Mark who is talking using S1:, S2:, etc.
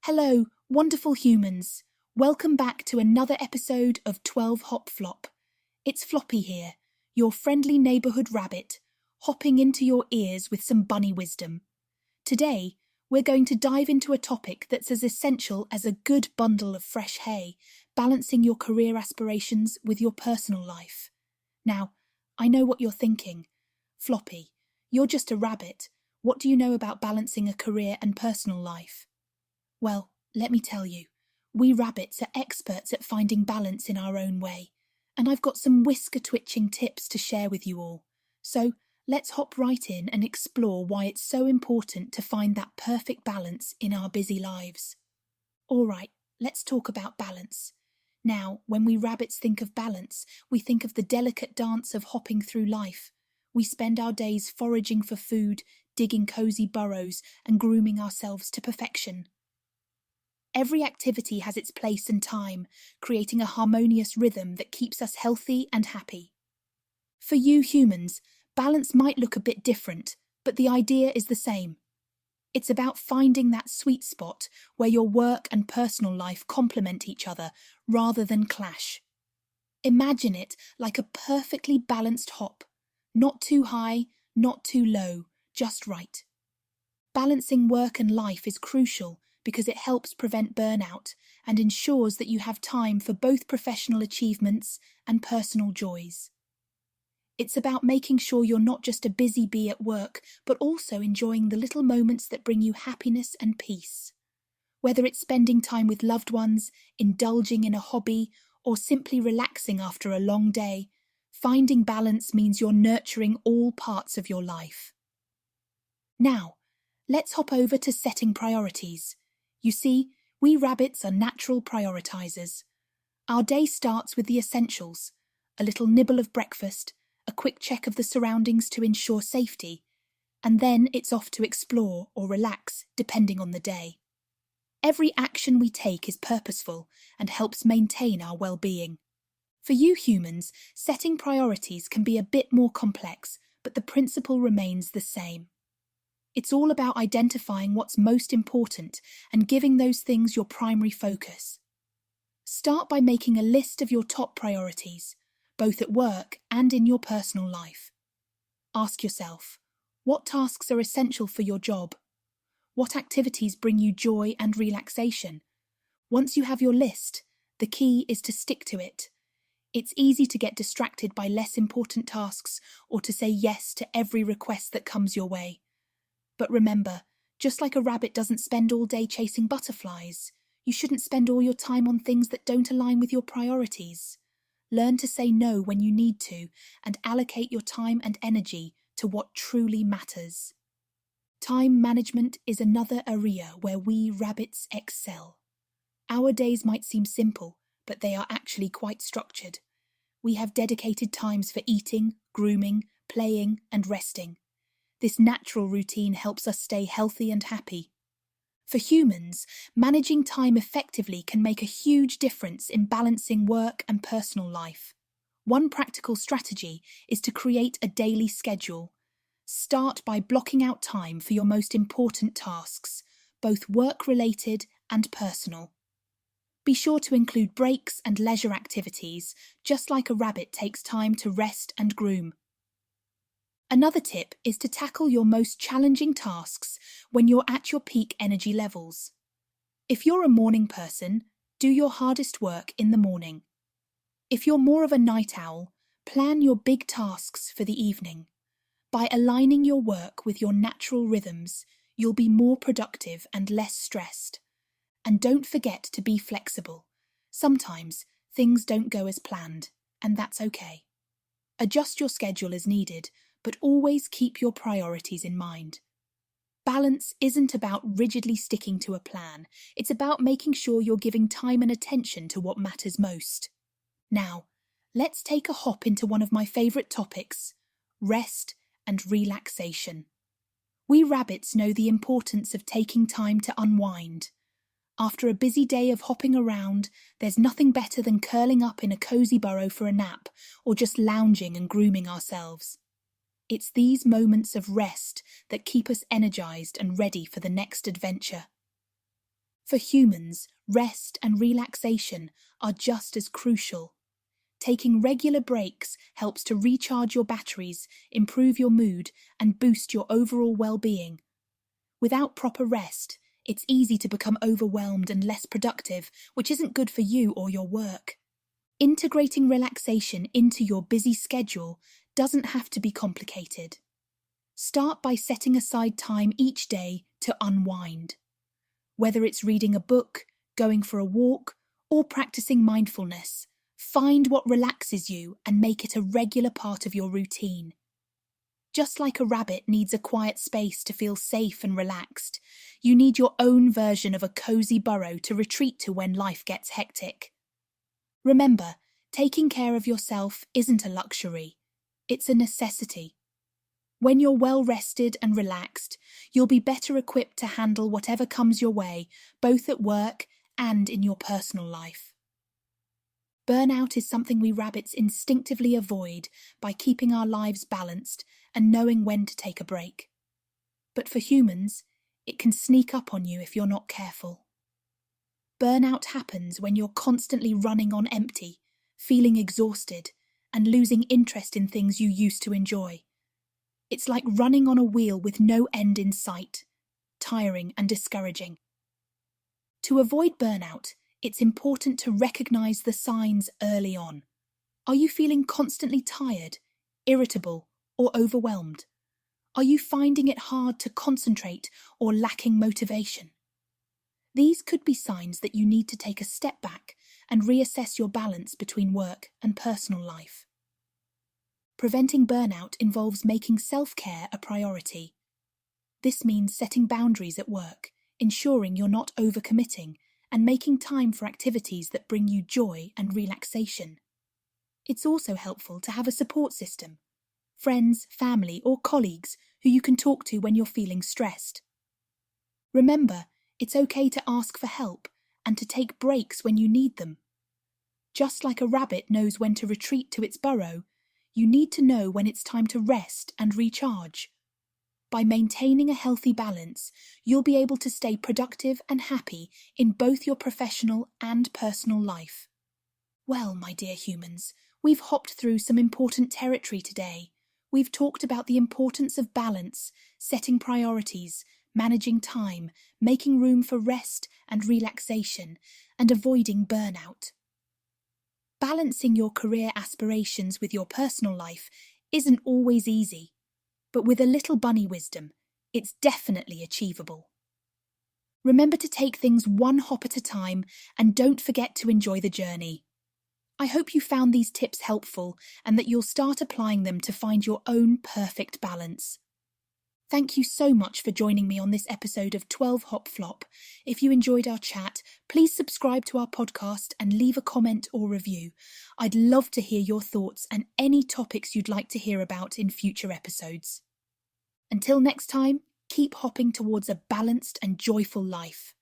S1: Hello, wonderful humans. Welcome back to another episode of 12 Hop Flop. It's Floppy here, your friendly neighbourhood rabbit, hopping into your ears with some bunny wisdom. Today, we're going to dive into a topic that's as essential as a good bundle of fresh hay, balancing your career aspirations with your personal life. Now, I know what you're thinking. Floppy, you're just a rabbit. What do you know about balancing a career and personal life? Well, let me tell you, we rabbits are experts at finding balance in our own way, and I've got some whisker-twitching tips to share with you all. So, let's hop right in and explore why it's so important to find that perfect balance in our busy lives. All right, let's talk about balance. Now, when we rabbits think of balance, we think of the delicate dance of hopping through life. We spend our days foraging for food, digging cosy burrows, and grooming ourselves to perfection. Every activity has its place and time, creating a harmonious rhythm that keeps us healthy and happy. For you humans, balance might look a bit different, but the idea is the same. It's about finding that sweet spot where your work and personal life complement each other rather than clash. Imagine it like a perfectly balanced hop, not too high, not too low, just right. Balancing work and life is crucial because it helps prevent burnout and ensures that you have time for both professional achievements and personal joys. It's about making sure you're not just a busy bee at work, but also enjoying the little moments that bring you happiness and peace. Whether it's spending time with loved ones, indulging in a hobby, or simply relaxing after a long day, finding balance means you're nurturing all parts of your life. Now, let's hop over to setting priorities. You see, we rabbits are natural prioritizers. Our day starts with the essentials, a little nibble of breakfast, a quick check of the surroundings to ensure safety, and then it's off to explore or relax, depending on the day. Every action we take is purposeful and helps maintain our well-being. For you humans, setting priorities can be a bit more complex, but the principle remains the same. It's all about identifying what's most important and giving those things your primary focus. Start by making a list of your top priorities, both at work and in your personal life. Ask yourself, what tasks are essential for your job? What activities bring you joy and relaxation? Once you have your list, the key is to stick to it. It's easy to get distracted by less important tasks or to say yes to every request that comes your way. But remember, just like a rabbit doesn't spend all day chasing butterflies, you shouldn't spend all your time on things that don't align with your priorities. Learn to say no when you need to and allocate your time and energy to what truly matters. Time management is another area where we rabbits excel. Our days might seem simple, but they are actually quite structured. We have dedicated times for eating, grooming, playing, and resting. This natural routine helps us stay healthy and happy. For humans, managing time effectively can make a huge difference in balancing work and personal life. One practical strategy is to create a daily schedule. Start by blocking out time for your most important tasks, both work-related and personal. Be sure to include breaks and leisure activities, just like a rabbit takes time to rest and groom. Another tip is to tackle your most challenging tasks when you're at your peak energy levels. If you're a morning person, do your hardest work in the morning. If you're more of a night owl, plan your big tasks for the evening. By aligning your work with your natural rhythms, you'll be more productive and less stressed. And don't forget to be flexible. Sometimes things don't go as planned, and that's okay. Adjust your schedule as needed, but always keep your priorities in mind. Balance isn't about rigidly sticking to a plan. It's about making sure you're giving time and attention to what matters most. Now, let's take a hop into one of my favourite topics, rest and relaxation. We rabbits know the importance of taking time to unwind. After a busy day of hopping around, there's nothing better than curling up in a cosy burrow for a nap or just lounging and grooming ourselves. It's these moments of rest that keep us energized and ready for the next adventure. For humans, rest and relaxation are just as crucial. Taking regular breaks helps to recharge your batteries, improve your mood, and boost your overall well-being. Without proper rest, it's easy to become overwhelmed and less productive, which isn't good for you or your work. Integrating relaxation into your busy schedule doesn't have to be complicated. Start by setting aside time each day to unwind. Whether it's reading a book, going for a walk, or practicing mindfulness, find what relaxes you and make it a regular part of your routine. Just like a rabbit needs a quiet space to feel safe and relaxed, you need your own version of a cozy burrow to retreat to when life gets hectic. Remember, taking care of yourself isn't a luxury, it's a necessity. When you're well rested and relaxed, you'll be better equipped to handle whatever comes your way, both at work and in your personal life. Burnout is something we rabbits instinctively avoid by keeping our lives balanced and knowing when to take a break. But for humans, it can sneak up on you if you're not careful. Burnout happens when you're constantly running on empty, feeling exhausted, and losing interest in things you used to enjoy. It's like running on a wheel with no end in sight, tiring and discouraging. To avoid burnout, it's important to recognize the signs early on. Are you feeling constantly tired, irritable, or overwhelmed? Are you finding it hard to concentrate or lacking motivation? These could be signs that you need to take a step back and reassess your balance between work and personal life. Preventing burnout involves making self-care a priority. This means setting boundaries at work, ensuring you're not overcommitting, and making time for activities that bring you joy and relaxation. It's also helpful to have a support system, friends, family, or colleagues who you can talk to when you're feeling stressed. Remember, it's okay to ask for help and to take breaks when you need them. Just like a rabbit knows when to retreat to its burrow, you need to know when it's time to rest and recharge. By maintaining a healthy balance, you'll be able to stay productive and happy in both your professional and personal life. Well, my dear humans, we've hopped through some important territory today. We've talked about the importance of balance, setting priorities, managing time, making room for rest and relaxation, and avoiding burnout. Balancing your career aspirations with your personal life isn't always easy, but with a little bunny wisdom, it's definitely achievable. Remember to take things one hop at a time and don't forget to enjoy the journey. I hope you found these tips helpful and that you'll start applying them to find your own perfect balance. Thank you so much for joining me on this episode of 12 Hop Flop. If you enjoyed our chat, please subscribe to our podcast and leave a comment or review. I'd love to hear your thoughts and any topics you'd like to hear about in future episodes. Until next time, keep hopping towards a balanced and joyful life.